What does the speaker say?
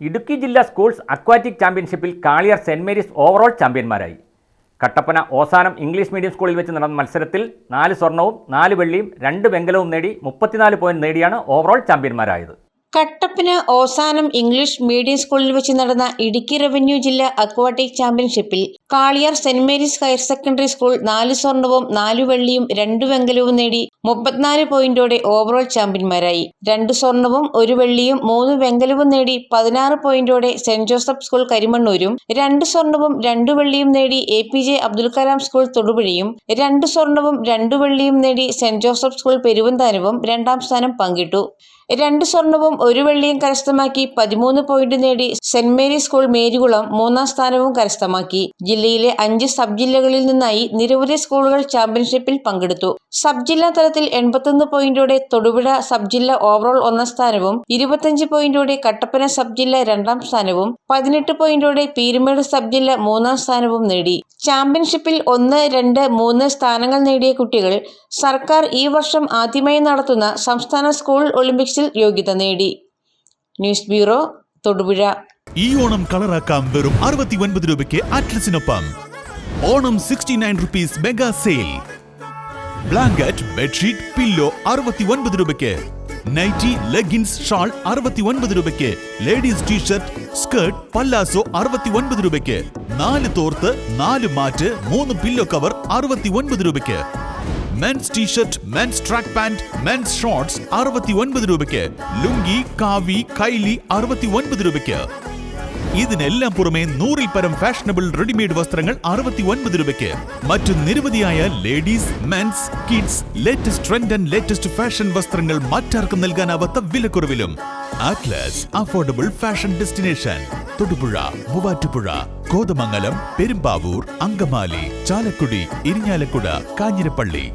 ഇടുക്കി ജില്ലാ schools aquatic ചാമ്പ്യൻഷിപ്പിൽ Kaliyar saint Mary's overall ചാമ്പ്യന്മാരായി. കട്ടപ്പന ഓസാനം ഇംഗ്ലീഷ് മീഡിയം സ്കൂളിൽ വെച്ച് നടന്ന മത്സരത്തിൽ 4 സ്വർണവും 4 വെള്ളിയും 2 വെങ്കലവും നേടി 34 പോയിന്റ് നേടിയാണ് ഓവറോൾ ചാമ്പ്യന്മാരായത്. കട്ടപ്പന ഓസാനം ഇംഗ്ലീഷ് മീഡിയം സ്കൂളിൽ വെച്ച് നടന്ന ഇടുക്കി റവന്യൂ ജില്ലാ അക്വാട്ടിക് ചാമ്പ്യൻഷിപ്പിൽ Kaliyar saint Mary's higher secondary school 4 സ്വർണവും 4 വെള്ളിയും 2 വെങ്കലവും നേടി 34 പോയിന്റോടെ ഓവറോൾ ചാമ്പ്യന്മാരായി. 2 സ്വർണവും 1 വെള്ളിയും 3 വെങ്കലവും നേടി 16 പോയിന്റോടെ സെന്റ് ജോസഫ് സ്കൂൾ കരിമണ്ണൂരും, 2 സ്വർണവും 2 വെള്ളിയും നേടി APJ അബ്ദുൽ കലാം സ്കൂൾ തൊടുപുഴയും, 2 സ്വർണവും 2 വെള്ളിയും നേടി സെന്റ് ജോസഫ് സ്കൂൾ പെരുവന്താനവും 2ാം സ്ഥാനം പങ്കിട്ടു. 2 സ്വർണവും 1 വെള്ളിയും കരസ്ഥമാക്കി 13 പോയിന്റ് നേടി സെന്റ് മേരീസ് സ്കൂൾ മേരികുളം 3ാം സ്ഥാനവും കരസ്ഥമാക്കി. ജില്ലയിലെ 5 സബ് ജില്ലകളിൽ നിന്നായി നിരവധി സ്കൂളുകൾ ചാമ്പ്യൻഷിപ്പിൽ പങ്കെടുത്തു. സബ് ജില്ലാ തലത്തിൽ 81 പോയിന്റോടെ തൊടുപുഴ സബ് ജില്ല ഓവറോൾ 1ാം സ്ഥാനവും, 25 പോയിന്റോടെ കട്ടപ്പന സബ് ജില്ല 2ാം സ്ഥാനവും, 18 പോയിന്റോടെ പീരുമേട് സബ് ജില്ല 3ാം സ്ഥാനവും നേടി. ചാമ്പ്യൻഷിപ്പിൽ 1, 2, 3 സ്ഥാനങ്ങൾ നേടിയ കുട്ടികൾ സർക്കാർ ഈ വർഷം ആദ്യമായി നടത്തുന്ന സംസ്ഥാന സ്കൂൾ ഒളിമ്പിക്സിൽ യോഗ്യത നേടി. News bureau, Thodupuzha. ഈ ഓണം കളറാക്കാം വെറും 69 രൂപയ്ക്ക് അറ്റ്ലസിനൊപ്പം. Onam 69 rupees mega sale. Blanket, bedsheet, pillow 69 രൂപയ്ക്ക്. നൈറ്റി, ലെഗിൻസ്, ഷാൾ 69 രൂപയ്ക്ക്. ലേഡീസ് ടീഷർട്ട്, സ്കേർട്ട്, പല്ലാസോ 69 രൂപയ്ക്ക്. 4 തോർത്ത്, 4 മാറ്റ്, 3 പില്ലോ കവർ 69 രൂപയ്ക്ക്. Men's T shirt, men's track pant, men's shorts 69 രൂപയ്ക്ക്. ലുങ്കി, കാവി, കൈലി 69 രൂപയ്ക്ക്. ഇതിനെല്ലാം പുറമെ 100-ൽ പരം ഫാഷനബിൾ റെഡിമെയ്ഡ് വസ്ത്രങ്ങൾ 69 രൂപയ്ക്ക്. മറ്റു നിരവധിയായ ladies, mens, kids, latest trend and latest fashion വസ്ത്രങ്ങൾ മറ്റാർക്കും നൽകാനാവാത്ത വിലക്കുറവിലും. Atlas affordable fashion destination. Thodupuzha, Muvattupuzha, Kothamangalam, Perumbavoor, Angamaly, Chalakudy, Irinjalakuda, Kanjirappally.